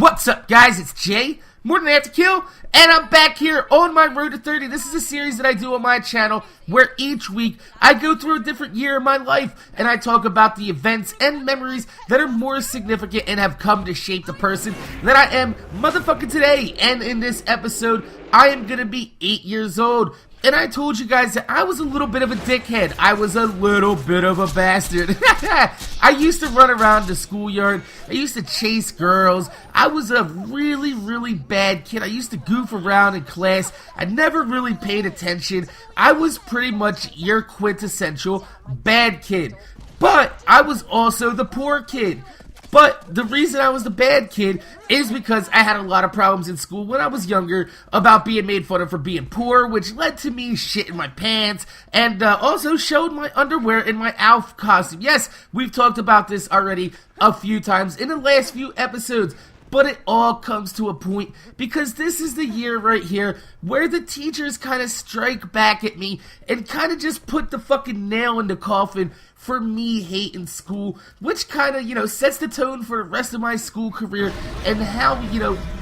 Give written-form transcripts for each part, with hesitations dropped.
What's up, guys? It's Jay, MorninAfterKill, and I'm back here on my road to 30. This is a series that I do on my channel where each week I go through a different year in my life and I talk about the events and memories that are more significant and have come to shape the person that I am motherfucking today. And in this episode, I am gonna be 8 years old. And I told you guys that I was a little bit of a dickhead. I was a little bit of a bastard. I used to run around the schoolyard. I used to chase girls. I was a really, really bad kid. I used to goof around in class. I never really paid attention. I was pretty much your quintessential bad kid. But I was also the poor kid. But the reason I was the bad kid is because I had a lot of problems in school when I was younger about being made fun of for being poor, which led to me shitting my pants and also showed my underwear in my Alf costume. Yes, we've talked about this already a few times in the last few episodes. But it all comes to a point because this is the year right here where the teachers kind of strike back at me and kind of just put the fucking nail in the coffin for me hating school, which kind of, sets the tone for the rest of my school career and how,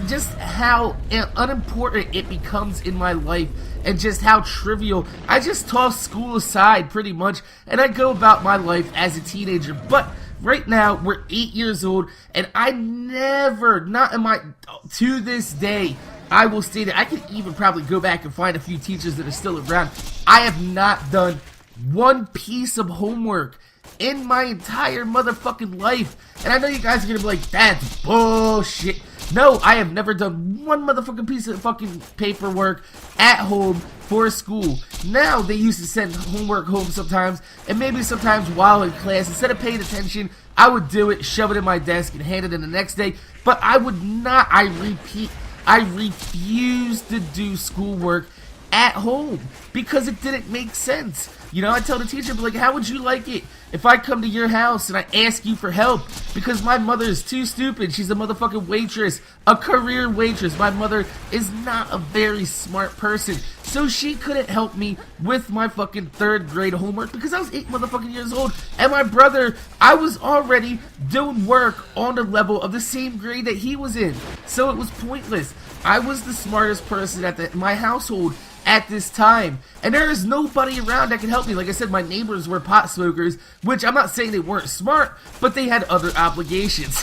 just how unimportant it becomes in my life and just how trivial. I just toss school aside pretty much and I go about my life as a teenager. But right now, we're 8 years old, and I never, to this day, I will state it, I can even probably go back and find a few teachers that are still around. I have not done one piece of homework in my entire motherfucking life. And I know you guys are gonna be like, that's bullshit. No, I have never done one motherfucking piece of fucking paperwork at home for school. Now, they used to send homework home sometimes, and maybe sometimes while in class, instead of paying attention, I would do it, shove it in my desk, and hand it in the next day. But I would not, I refuse to do schoolwork at home because it didn't make sense. I tell the teacher, like, how would you like it if I come to your house and I ask you for help? Because my mother is too stupid. She's a motherfucking waitress, a career waitress. My mother is not a very smart person. So she couldn't help me with my fucking 3rd grade homework because I was 8 motherfucking years old. And my brother, I was already doing work on the level of the same grade that he was in. So it was pointless. I was the smartest person at my household at this time, and there is nobody around that can help me. Like I said, my neighbors were pot smokers, which I'm not saying they weren't smart, but they had other obligations.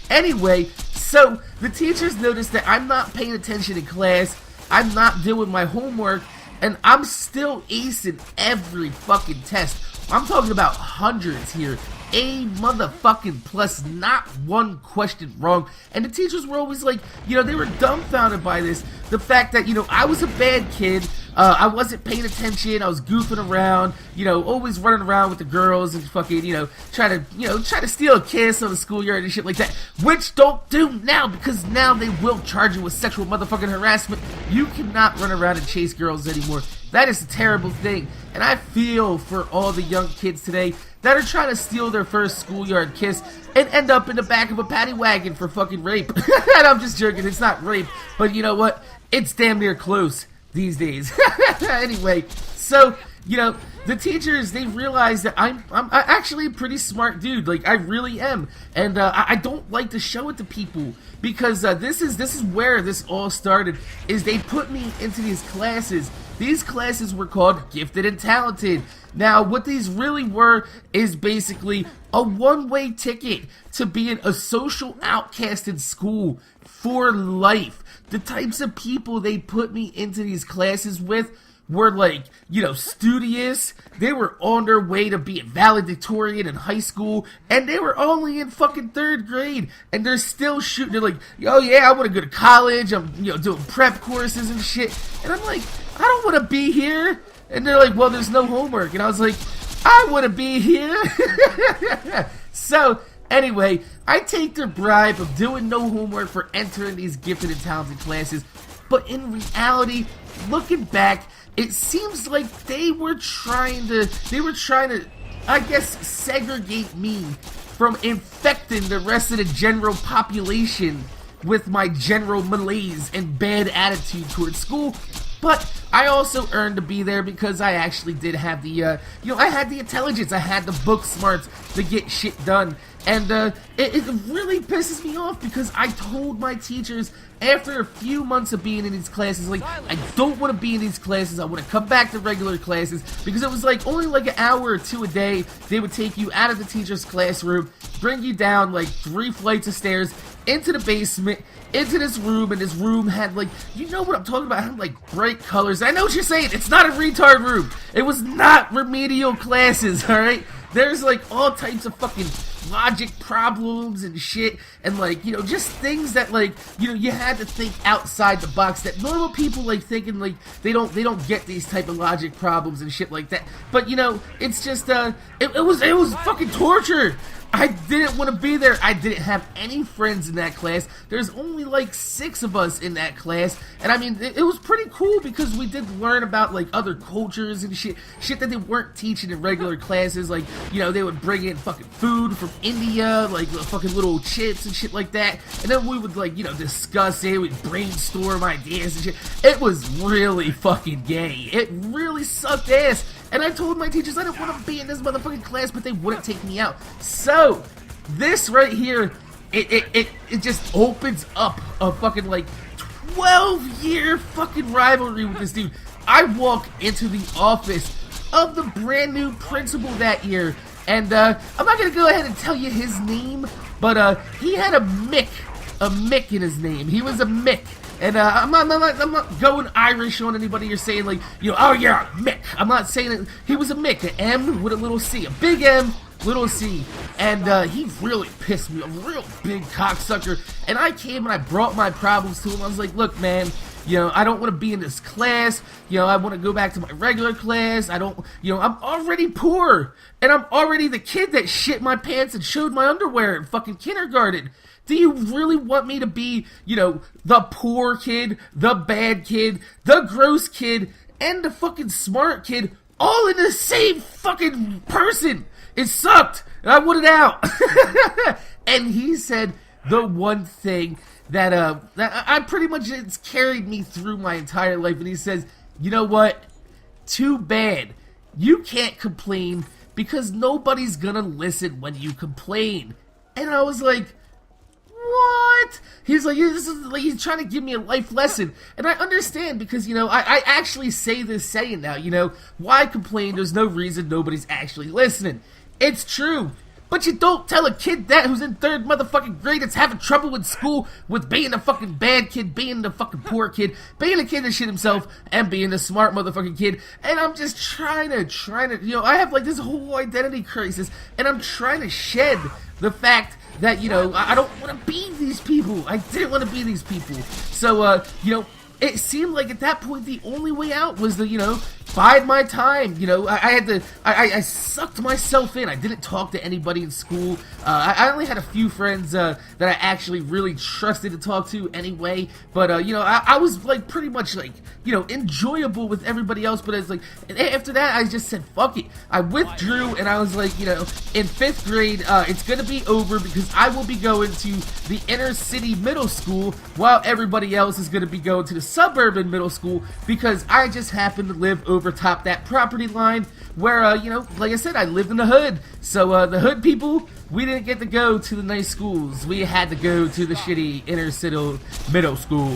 Anyway, so the teachers noticed that I'm not paying attention in class, I'm not doing my homework, and I'm still acing every fucking test. I'm talking about hundreds here. A motherfucking plus, not one question wrong. And the teachers were always like, they were dumbfounded by this. The fact that, I was a bad kid. I wasn't paying attention. I was goofing around, always running around with the girls and fucking, try to steal a kiss on the schoolyard and shit like that. Which don't do now, because now they will charge you with sexual motherfucking harassment. You cannot run around and chase girls anymore. That is a terrible thing. And I feel for all the young kids today that are trying to steal their first schoolyard kiss and end up in the back of a paddy wagon for fucking rape. And I'm just joking, it's not rape, but you know what? It's damn near close these days. Anyway, so, the teachers, they realize that I'm actually a pretty smart dude. Like, I really am. And I don't like to show it to people because this is where this all started, is they put me into these classes. These classes were called Gifted and Talented. Now, what these really were is basically a one-way ticket to being a social outcast in school for life. The types of people they put me into these classes with were like, studious. They were on their way to being valedictorian in high school, and they were only in fucking 3rd grade, and they're still shooting. They're like, oh yeah, I want to go to college. I'm, doing prep courses and shit. And I'm like, I don't want to be here. And they're like, well, there's no homework. And I was like, I want to be here. So, anyway, I take their bribe of doing no homework for entering these gifted and talented classes. But in reality, looking back, it seems like they were trying to, I guess, segregate me from infecting the rest of the general population with my general malaise and bad attitude towards school. But I also earned to be there because I actually did have the, I had the intelligence, I had the book smarts to get shit done. And it really pisses me off because I told my teachers after a few months of being in these classes, like, I don't want to be in these classes, I want to come back to regular classes, because it was like only like an hour or two a day. They would take you out of the teacher's classroom, bring you down like 3 flights of stairs into the basement, into this room, and this room had like, you know what I'm talking about, it had like bright colors. I know what you're saying, it's not a retard room. It was not remedial classes, alright? There's like all types of fucking logic problems and shit, and like, you know, just things that like, you know, you had to think outside the box that normal people like thinking like they don't get these type of logic problems and shit like that. But you know, it's just it was fucking torture. I didn't want to be there. I didn't have any friends in that class. There's only like 6 of us in that class, and I mean, it was pretty cool because we did learn about like other cultures and shit that they weren't teaching in regular classes. Like, you know, they would bring in fucking food from India, like fucking little chips and shit like that, and then we would like, you know, discuss it, we'd brainstorm ideas and shit. It was really fucking gay. It really sucked ass. And I told my teachers I didn't want to be in this motherfucking class, but they wouldn't take me out. So, this right here, it just opens up a fucking like 12-year fucking rivalry with this dude. I walk into the office of the brand new principal that year, and I'm not gonna go ahead and tell you his name, but he had a Mick in his name. He was a Mick. And I'm not going Irish on anybody or saying like, you know, oh yeah, Mick. I'm not saying it. He was a Mick, an M with a little C, a big M, little C. And he really pissed me, a real big cocksucker. And I came and I brought my problems to him. I was like, look, man, you know, I don't want to be in this class. You know, I want to go back to my regular class. I don't, you know, I'm already poor. And I'm already the kid that shit my pants and showed my underwear in fucking kindergarten. Do you really want me to be, you know, the poor kid, the bad kid, the gross kid, and the fucking smart kid all in the same fucking person? It sucked, and I wanted out. And he said the one thing that I pretty much, it's carried me through my entire life, and he says, you know what? Too bad. You can't complain because nobody's gonna listen when you complain. And I was like, what? He's like, this is like, he's trying to give me a life lesson. And I understand because, you know, I actually say this saying now, you know, why complain? There's no reason, nobody's actually listening. It's true. But you don't tell a kid that who's in 3rd motherfucking grade that's having trouble in school with being a fucking bad kid, being the fucking poor kid, being a kid that shit himself, and being a smart motherfucking kid. And I'm just trying to, you know, I have like this whole identity crisis, and I'm trying to shed the fact that, you know, I don't want to be these people. I didn't want to be these people. So, you know, it seemed like at that point the only way out was to, you know, bide my time. You know, I sucked myself in. I didn't talk to anybody in school. I only had a few friends that I actually really trusted to talk to anyway. But, you know, I was like pretty much like, you know, enjoyable with everybody else. But it's like, after that, I just said, fuck it. I withdrew, and I was like, you know, in 5th grade, it's going to be over because I will be going to the inner city middle school while everybody else is going to be going to the suburban middle school because I just happen to live over top that property line where, you know, like I said, I lived in the hood. So, the hood people, we didn't get to go to the nice schools. We had to go to the shitty inner city middle school,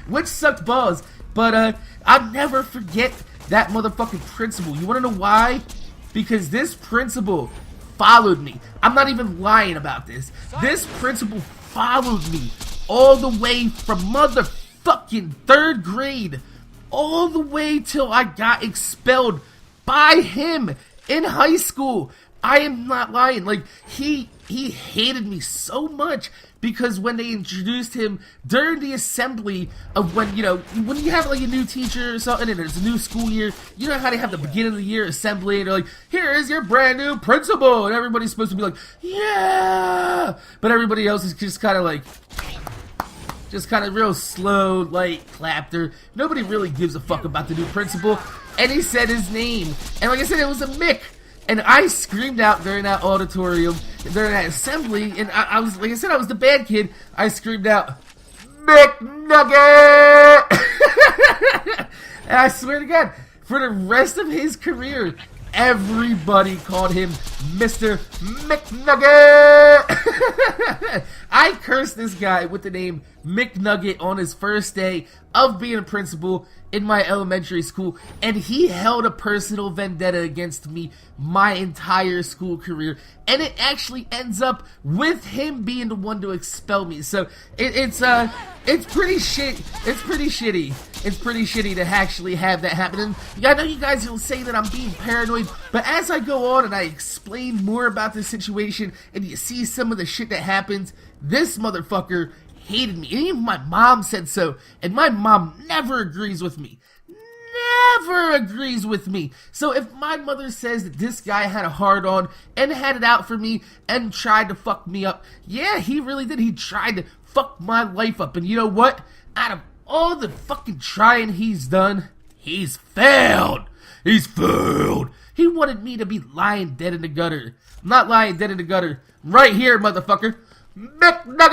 which sucked balls. But, I'll never forget that motherfucking principal. You wanna know why? Because this principal followed me. I'm not even lying about this. This principal followed me all the way from motherfucking 3rd grade all the way till I got expelled by him in high school. I am not lying. Like, he hated me so much because when they introduced him during the assembly of when, you know, when you have like a new teacher or something and it's a new school year, you know how they have the beginning of the year assembly and they're like, here is your brand new principal, and everybody's supposed to be like, yeah, but everybody else is just kind of like, just kind of real slow, light clapter. Nobody really gives a fuck about the new principal. And he said his name. And like I said, it was a Mick. And I screamed out during that auditorium, during that assembly. And I was, like I said, I was the bad kid. I screamed out, McNugget! And I swear to God, for the rest of his career, everybody called him Mr. McNugget! I cursed this guy with the name McNugget on his first day of being a principal in my elementary school, and he held a personal vendetta against me my entire school career, and it actually ends up with him being the one to expel me. So it's pretty shitty. It's pretty shitty to actually have that happen. And I know you guys will say that I'm being paranoid, but as I go on and I explain more about this situation and you see some of the shit that happens, this motherfucker hated me. And even my mom said so. And my mom never agrees with me. Never agrees with me. So if my mother says that this guy had a hard-on and had it out for me and tried to fuck me up, yeah, he really did. He tried to fuck my life up. And you know what? Out of all the fucking trying he's done, he's failed. He's failed. He wanted me to be lying dead in the gutter. I'm not lying dead in the gutter. Right here, motherfucker. McNugget!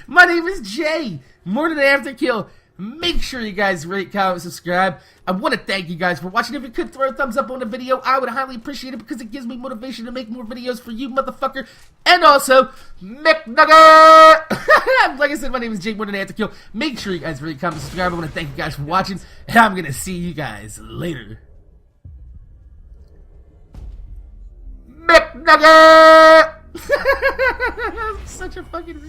My name is Jay. MorninAfterKill. Make sure you guys rate, comment, subscribe. I want to thank you guys for watching. If you could throw a thumbs up on the video, I would highly appreciate it because it gives me motivation to make more videos for you, motherfucker. And also, McNugget! Like I said, my name is Jay MorninAfterKill. Make sure you guys rate, comment, subscribe. I want to thank you guys for watching, and I'm going to see you guys later. McNugget! Such a fucking